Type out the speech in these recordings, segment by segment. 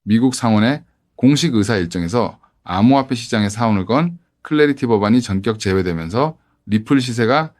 미국 상원의 공식 의사 일정에서 암호화폐 시장에 사원을 건 클래리티 법안이 전격 제외되면서 리플 시세가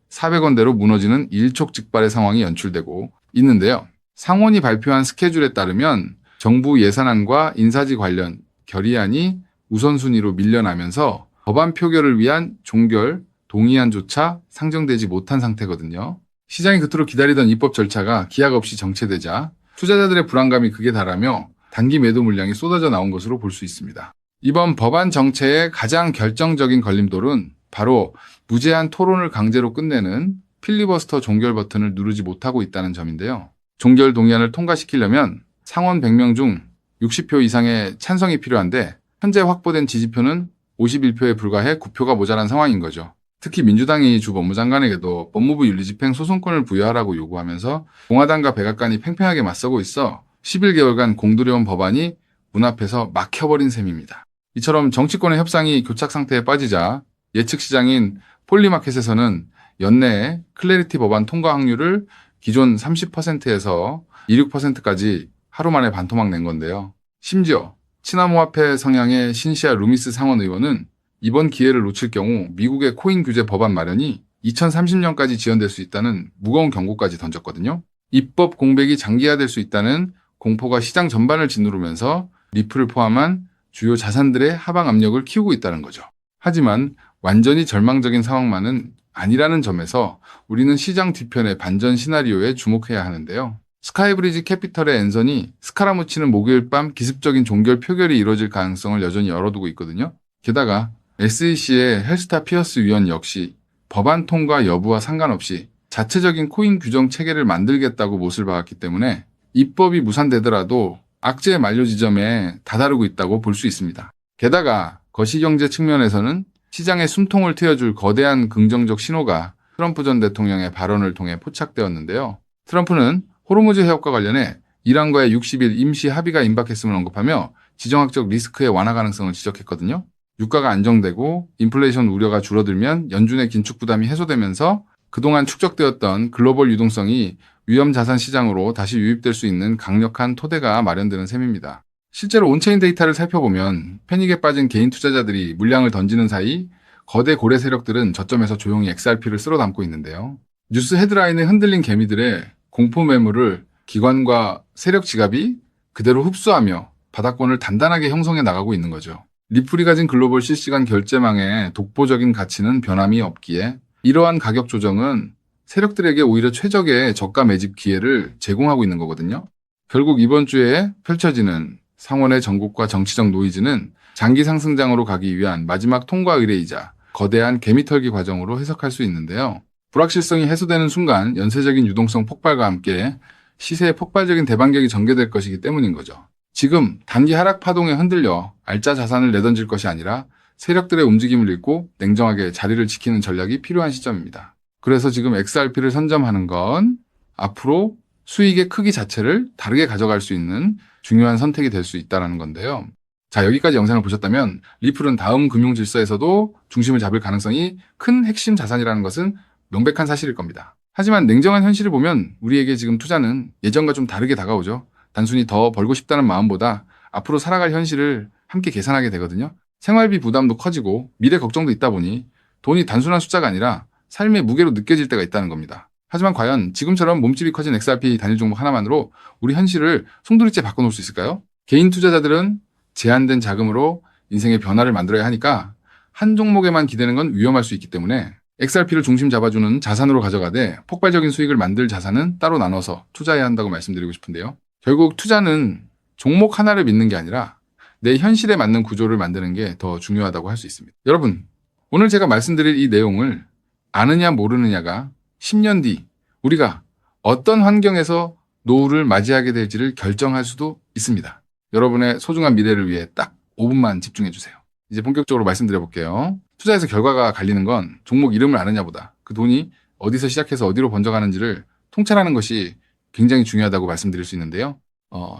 400원대로 무너지는 일촉즉발의 상황이 연출되고 있는데요. 상원이 발표한 스케줄에 따르면 정부 예산안과 인사지 관련 결의안이 우선순위로 밀려나면서 법안 표결을 위한 종결 동의안조차 상정되지 못한 상태거든요. 시장이 그토록 기다리던 입법 절차가 기약 없이 정체되자 투자자들의 불안감이 극에 달하며 단기 매도 물량이 쏟아져 나온 것으로 볼 수 있습니다. 이번 법안 정체의 가장 결정적인 걸림돌은 바로 무제한 토론을 강제로 끝내는 필리버스터 종결 버튼을 누르지 못하고 있다는 점인데요. 종결 동의안을 통과시키려면 상원 100명 중 60표 이상의 찬성이 필요한데 현재 확보된 지지표는 51표에 불과해 9표가 모자란 상황인 거죠. 특히 민주당이 주 법무장관에게도 법무부 윤리집행 소송권을 부여하라고 요구하면서 공화당과 백악관이 팽팽하게 맞서고 있어 11개월간 공들여온 법안이 문 앞에서 막혀버린 셈입니다. 이처럼 정치권의 협상이 교착 상태에 빠지자 예측 시장인 폴리마켓에서는 연내에 클래리티 법안 통과 확률을 기존 30%에서 26%까지 하루 만에 반토막 낸 건데요. 심지어 친암호화폐 성향의 신시아 루미스 상원 의원은 이번 기회를 놓칠 경우 미국의 코인 규제 법안 마련이 2030년까지 지연될 수 있다는 무거운 경고까지 던졌거든요. 입법 공백이 장기화될 수 있다는 공포가 시장 전반을 짓누르면서 리플을 포함한 주요 자산들의 하방 압력을 키우고 있다는 거죠. 하지만 완전히 절망적인 상황만은 아니라는 점에서 우리는 시장 뒤편의 반전 시나리오에 주목해야 하는데요. 스카이브리지 캐피털의 앤선이 스카라무치는 목요일 밤 기습적인 종결 표결이 이루어질 가능성을 여전히 열어두고 있거든요. 게다가 SEC의 헬스타 피어스 위원 역시 법안 통과 여부와 상관없이 자체적인 코인 규정 체계를 만들겠다고 못을 박았기 때문에 입법이 무산되더라도 악재의 만료 지점에 다다르고 있다고 볼 수 있습니다. 게다가 거시경제 측면에서는 시장에 숨통을 트여줄 거대한 긍정적 신호가 트럼프 전 대통령의 발언을 통해 포착되었는데요. 트럼프는 호르무즈 해협과 관련해 이란과의 60일 임시 합의가 임박했음을 언급하며 지정학적 리스크의 완화 가능성을 지적했거든요. 유가가 안정되고 인플레이션 우려가 줄어들면 연준의 긴축 부담이 해소되면서 그동안 축적되었던 글로벌 유동성이 위험 자산 시장으로 다시 유입될 수 있는 강력한 토대가 마련되는 셈입니다. 실제로 온체인 데이터를 살펴보면 패닉에 빠진 개인 투자자들이 물량을 던지는 사이 거대 고래 세력들은 저점에서 조용히 XRP를 쓸어 담고 있는데요. 뉴스 헤드라인에 흔들린 개미들의 공포 매물을 기관과 세력 지갑이 그대로 흡수하며 바닥권을 단단하게 형성해 나가고 있는 거죠. 리플이 가진 글로벌 실시간 결제망의 독보적인 가치는 변함이 없기에 이러한 가격 조정은 세력들에게 오히려 최적의 저가 매집 기회를 제공하고 있는 거거든요. 결국 이번 주에 펼쳐지는 상원의 전국과 정치적 노이즈는 장기 상승장으로 가기 위한 마지막 통과 의례이자 거대한 개미털기 과정으로 해석할 수 있는데요. 불확실성이 해소되는 순간 연쇄적인 유동성 폭발과 함께 시세의 폭발적인 대반격이 전개될 것이기 때문인 거죠. 지금 단기 하락 파동에 흔들려 알짜 자산을 내던질 것이 아니라 세력들의 움직임을 읽고 냉정하게 자리를 지키는 전략이 필요한 시점입니다. 그래서 지금 XRP를 선점하는 건 앞으로 수익의 크기 자체를 다르게 가져갈 수 있는 중요한 선택이 될 수 있다는 건데요. 자, 여기까지 영상을 보셨다면 리플은 다음 금융 질서에서도 중심을 잡을 가능성이 큰 핵심 자산이라는 것은 명백한 사실일 겁니다. 하지만 냉정한 현실을 보면 우리에게 지금 투자는 예전과 좀 다르게 다가오죠. 단순히 더 벌고 싶다는 마음보다 앞으로 살아갈 현실을 함께 계산하게 되거든요. 생활비 부담도 커지고 미래 걱정도 있다 보니 돈이 단순한 숫자가 아니라 삶의 무게로 느껴질 때가 있다는 겁니다. 하지만 과연 지금처럼 몸집이 커진 XRP 단일 종목 하나만으로 우리 현실을 송두리째 바꿔놓을 수 있을까요? 개인 투자자들은 제한된 자금으로 인생의 변화를 만들어야 하니까 한 종목에만 기대는 건 위험할 수 있기 때문에 XRP를 중심 잡아주는 자산으로 가져가되 폭발적인 수익을 만들 자산은 따로 나눠서 투자해야 한다고 말씀드리고 싶은데요. 결국 투자는 종목 하나를 믿는 게 아니라 내 현실에 맞는 구조를 만드는 게 더 중요하다고 할 수 있습니다. 여러분, 오늘 제가 말씀드릴 이 내용을 아느냐 모르느냐가 10년 뒤 우리가 어떤 환경에서 노후를 맞이하게 될지를 결정할 수도 있습니다. 여러분의 소중한 미래를 위해 딱 5분만 집중해 주세요. 이제 본격적으로 말씀드려 볼게요. 투자에서 결과가 갈리는 건 종목 이름을 아느냐보다 그 돈이 어디서 시작해서 어디로 번져가는지를 통찰하는 것이 굉장히 중요하다고 말씀드릴 수 있는데요.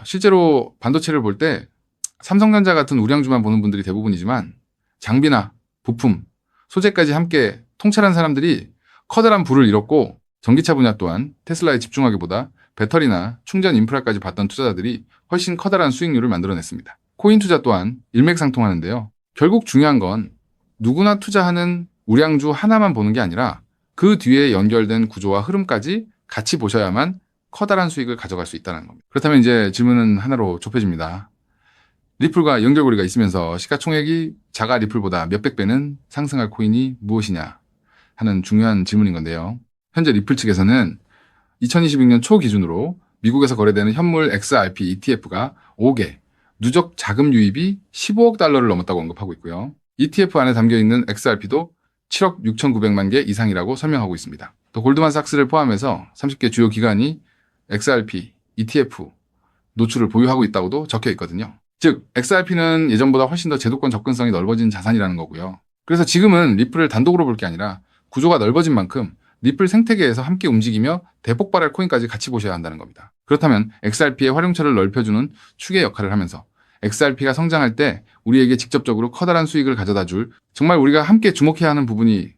실제로 반도체를 볼 때 삼성전자 같은 우량주만 보는 분들이 대부분이지만 장비나 부품, 소재까지 함께 통찰한 사람들이 커다란 부를 잃었고 전기차 분야 또한 테슬라에 집중하기보다 배터리나 충전 인프라까지 봤던 투자자들이 훨씬 커다란 수익률을 만들어냈습니다. 코인 투자 또한 일맥상통하는데요. 결국 중요한 건 누구나 투자하는 우량주 하나만 보는 게 아니라 그 뒤에 연결된 구조와 흐름까지 같이 보셔야만 커다란 수익을 가져갈 수 있다는 겁니다. 그렇다면 이제 질문은 하나로 좁혀집니다. 리플과 연결고리가 있으면서 시가총액이 자가 리플보다 몇백 배는 상승할 코인이 무엇이냐 하는 중요한 질문인 건데요. 현재 리플 측에서는 2026년 초 기준으로 미국에서 거래되는 현물 XRP ETF가 5개, 누적 자금 유입이 15억 달러를 넘었다고 언급하고 있고요. ETF 안에 담겨있는 XRP도 7억 6,900만 개 이상이라고 설명하고 있습니다. 또 골드만삭스를 포함해서 30개 주요 기관이 XRP, ETF 노출을 보유하고 있다고도 적혀 있거든요. 즉, XRP는 예전보다 훨씬 더 제도권 접근성이 넓어진 자산이라는 거고요. 그래서 지금은 리플을 단독으로 볼 게 아니라 구조가 넓어진 만큼 리플 생태계에서 함께 움직이며 대폭발할 코인까지 같이 보셔야 한다는 겁니다. 그렇다면 XRP의 활용처를 넓혀주는 축의 역할을 하면서 XRP가 성장할 때 우리에게 직접적으로 커다란 수익을 가져다 줄 정말 우리가 함께 주목해야 하는 부분이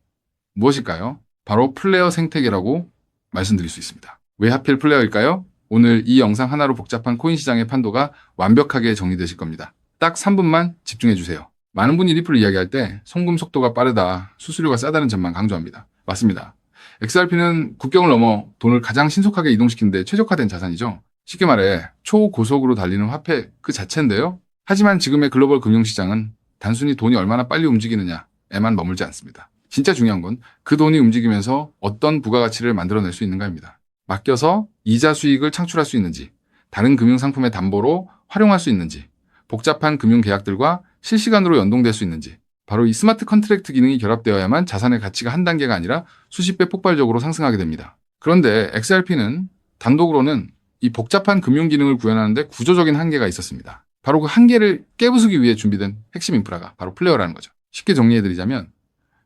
무엇일까요? 바로 플레이어 생태계라고 말씀드릴 수 있습니다. 왜 하필 플레이어일까요? 오늘 이 영상 하나로 복잡한 코인 시장의 판도가 완벽하게 정리되실 겁니다. 딱 3분만 집중해 주세요. 많은 분이 리플을 이야기할 때 송금 속도가 빠르다, 수수료가 싸다는 점만 강조합니다. 맞습니다. XRP는 국경을 넘어 돈을 가장 신속하게 이동시키는 데 최적화된 자산이죠. 쉽게 말해 초고속으로 달리는 화폐 그 자체인데요. 하지만 지금의 글로벌 금융시장은 단순히 돈이 얼마나 빨리 움직이느냐에만 머물지 않습니다. 진짜 중요한 건 그 돈이 움직이면서 어떤 부가가치를 만들어낼 수 있는가입니다. 맡겨서 이자 수익을 창출할 수 있는지, 다른 금융상품의 담보로 활용할 수 있는지, 복잡한 금융계약들과 실시간으로 연동될 수 있는지, 바로 이 스마트 컨트랙트 기능이 결합되어야만 자산의 가치가 한 단계가 아니라 수십 배 폭발적으로 상승하게 됩니다. 그런데 XRP는 단독으로는 이 복잡한 금융 기능을 구현하는 데 구조적인 한계가 있었습니다. 바로 그 한계를 깨부수기 위해 준비된 핵심 인프라가 바로 플레이어라는 거죠. 쉽게 정리해드리자면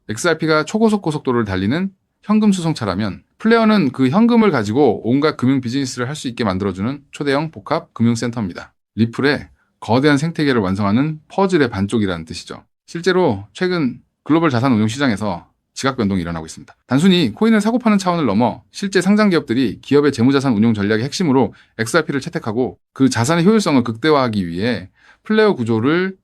XRP가 초고속 고속도로를 달리는 현금 수송차라면 플레이어는 그 현금을 가지고 온갖 금융 비즈니스를 할 수 있게 만들어주는 초대형 복합 금융센터입니다. 리플의 거대한 생태계를 완성하는 퍼즐의 반쪽이라는 뜻이죠. 실제로 최근 글로벌 자산 운용 시장에서 지각 변동이 일어나고 있습니다. 단순히 코인을 사고 파는 차원을 넘어 실제 상장 기업들이 기업의 재무자산 운용 전략의 핵심으로 XRP를 채택하고 그 자산의 효율성을 극대화하기 위해 플레이어 구조를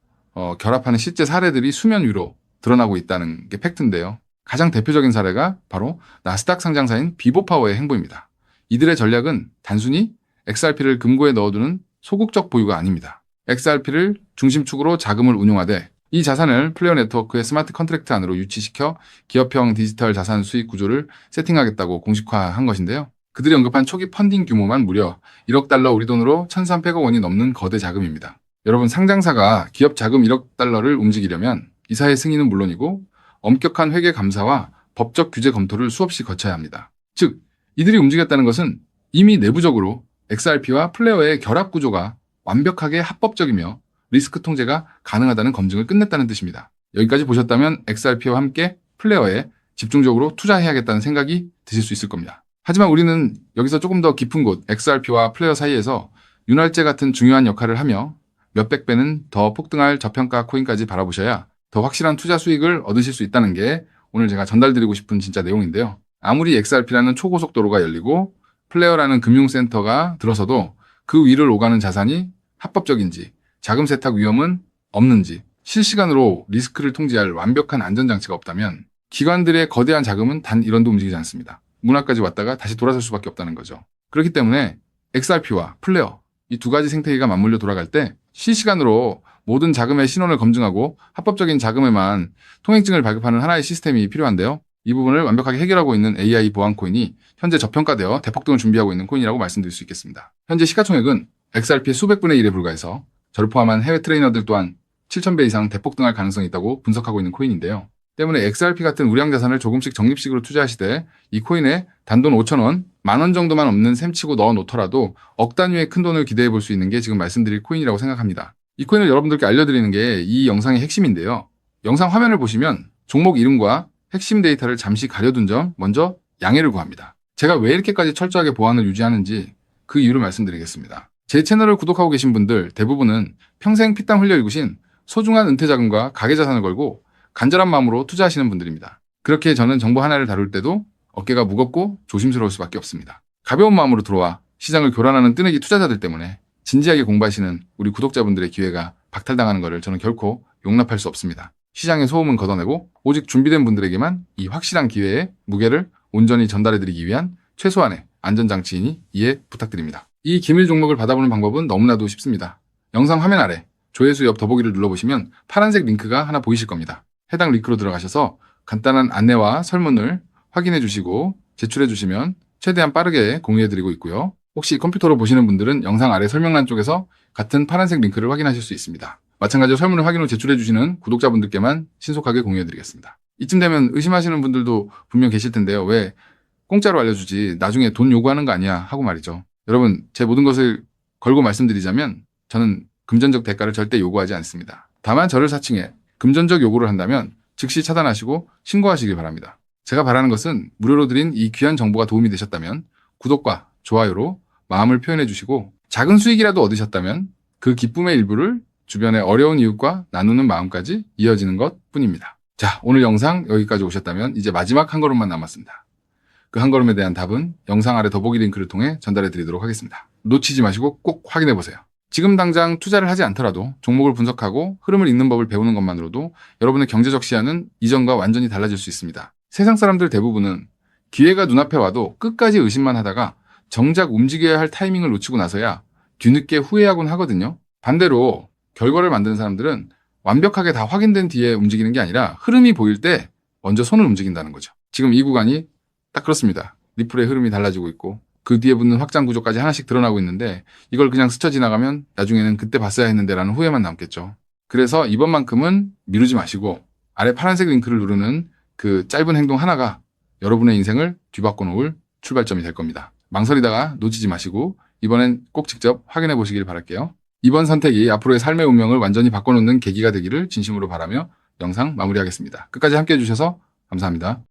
결합하는 실제 사례들이 수면 위로 드러나고 있다는 게 팩트인데요. 가장 대표적인 사례가 바로 나스닥 상장사인 비보파워의 행보입니다. 이들의 전략은 단순히 XRP를 금고에 넣어두는 소극적 보유가 아닙니다. XRP를 중심축으로 자금을 운용하되 이 자산을 플레이어 네트워크의 스마트 컨트랙트 안으로 유치시켜 기업형 디지털 자산 수익 구조를 세팅하겠다고 공식화한 것인데요. 그들이 언급한 초기 펀딩 규모만 무려 1억 달러 우리 돈으로 1,300억 원이 넘는 거대 자금입니다. 여러분, 상장사가 기업 자금 1억 달러를 움직이려면 이사의 승인은 물론이고 엄격한 회계 감사와 법적 규제 검토를 수없이 거쳐야 합니다. 즉, 이들이 움직였다는 것은 이미 내부적으로 XRP와 플레이어의 결합 구조가 완벽하게 합법적이며 리스크 통제가 가능하다는 검증을 끝냈다는 뜻입니다. 여기까지 보셨다면 XRP와 함께 플레이어에 집중적으로 투자해야겠다는 생각이 드실 수 있을 겁니다. 하지만 우리는 여기서 조금 더 깊은 곳 XRP와 플레이어 사이에서 윤활제 같은 중요한 역할을 하며 몇백 배는 더 폭등할 저평가 코인까지 바라보셔야 더 확실한 투자 수익을 얻으실 수 있다는 게 오늘 제가 전달드리고 싶은 진짜 내용인데요. 아무리 XRP라는 초고속도로가 열리고 플레이어라는 금융센터가 들어서도 그 위를 오가는 자산이 합법적인지, 자금 세탁 위험은 없는지, 실시간으로 리스크를 통제할 완벽한 안전장치가 없다면 기관들의 거대한 자금은 단 1원도 움직이지 않습니다. 문화까지 왔다가 다시 돌아설 수밖에 없다는 거죠. 그렇기 때문에 XRP와 플레이어, 이 두 가지 생태계가 맞물려 돌아갈 때 실시간으로 모든 자금의 신원을 검증하고 합법적인 자금에만 통행증을 발급하는 하나의 시스템이 필요한데요. 이 부분을 완벽하게 해결하고 있는 AI 보안 코인이 현재 저평가되어 대폭등을 준비하고 있는 코인이라고 말씀드릴 수 있겠습니다. 현재 시가총액은 XRP의 수백 분의 1에 불과해서 저를 포함한 해외 트레이너들 또한 7,000배 이상 대폭등할 가능성이 있다고 분석하고 있는 코인인데요. 때문에 XRP 같은 우량 자산을 조금씩 적립식으로 투자하시되 이 코인에 단돈 5,000원, 10,000원 정도만 없는 셈치고 넣어 놓더라도 억 단위의 큰 돈을 기대해 볼 수 있는 게 지금 말씀드릴 코인이라고 생각합니다. 이 코인을 여러분들께 알려드리는 게 이 영상의 핵심인데요. 영상 화면을 보시면 종목 이름과 핵심 데이터를 잠시 가려둔 점 먼저 양해를 구합니다. 제가 왜 이렇게까지 철저하게 보안을 유지하는지 그 이유를 말씀드리겠습니다. 제 채널을 구독하고 계신 분들 대부분은 평생 피땀 흘려 일구신 소중한 은퇴자금과 가계자산을 걸고 간절한 마음으로 투자하시는 분들입니다. 그렇게 저는 정보 하나를 다룰 때도 어깨가 무겁고 조심스러울 수밖에 없습니다. 가벼운 마음으로 들어와 시장을 교란하는 뜨내기 투자자들 때문에 진지하게 공부하시는 우리 구독자분들의 기회가 박탈당하는 것을 저는 결코 용납할 수 없습니다. 시장의 소음은 걷어내고 오직 준비된 분들에게만 이 확실한 기회의 무게를 온전히 전달해드리기 위한 최소한의 안전장치이니 이해 부탁드립니다. 이 기밀 종목을 받아보는 방법은 너무나도 쉽습니다. 영상 화면 아래 조회수 옆 더보기를 눌러보시면 파란색 링크가 하나 보이실 겁니다. 해당 링크로 들어가셔서 간단한 안내와 설문을 확인해 주시고 제출해 주시면 최대한 빠르게 공유해드리고 있고요. 혹시 컴퓨터로 보시는 분들은 영상 아래 설명란 쪽에서 같은 파란색 링크를 확인하실 수 있습니다. 마찬가지로 설문을 확인 후 제출해 주시는 구독자분들께만 신속하게 공유해드리겠습니다. 이쯤 되면 의심하시는 분들도 분명 계실 텐데요. 왜 공짜로 알려주지 나중에 돈 요구하는 거 아니야 하고 말이죠. 여러분, 제 모든 것을 걸고 말씀드리자면 저는 금전적 대가를 절대 요구하지 않습니다. 다만 저를 사칭해 금전적 요구를 한다면 즉시 차단하시고 신고하시길 바랍니다. 제가 바라는 것은 무료로 드린 이 귀한 정보가 도움이 되셨다면 구독과 좋아요로 마음을 표현해 주시고 작은 수익이라도 얻으셨다면 그 기쁨의 일부를 주변의 어려운 이웃과 나누는 마음까지 이어지는 것 뿐입니다. 자, 오늘 영상 여기까지 오셨다면 이제 마지막 한 걸음만 남았습니다. 그 한 걸음에 대한 답은 영상 아래 더보기 링크를 통해 전달해 드리도록 하겠습니다. 놓치지 마시고 꼭 확인해 보세요. 지금 당장 투자를 하지 않더라도 종목을 분석하고 흐름을 읽는 법을 배우는 것만으로도 여러분의 경제적 시야는 이전과 완전히 달라질 수 있습니다. 세상 사람들 대부분은 기회가 눈앞에 와도 끝까지 의심만 하다가 정작 움직여야 할 타이밍을 놓치고 나서야 뒤늦게 후회하곤 하거든요. 반대로 결과를 만드는 사람들은 완벽하게 다 확인된 뒤에 움직이는 게 아니라 흐름이 보일 때 먼저 손을 움직인다는 거죠. 지금 이 구간이 딱 그렇습니다. 리플의 흐름이 달라지고 있고 그 뒤에 붙는 확장 구조까지 하나씩 드러나고 있는데 이걸 그냥 스쳐 지나가면 나중에는 그때 봤어야 했는데 라는 후회만 남겠죠. 그래서 이번만큼은 미루지 마시고 아래 파란색 링크를 누르는 그 짧은 행동 하나가 여러분의 인생을 뒤바꿔 놓을 출발점이 될 겁니다. 망설이다가 놓치지 마시고 이번엔 꼭 직접 확인해 보시길 바랄게요. 이번 선택이 앞으로의 삶의 운명을 완전히 바꿔놓는 계기가 되기를 진심으로 바라며 영상 마무리하겠습니다. 끝까지 함께해 주셔서 감사합니다.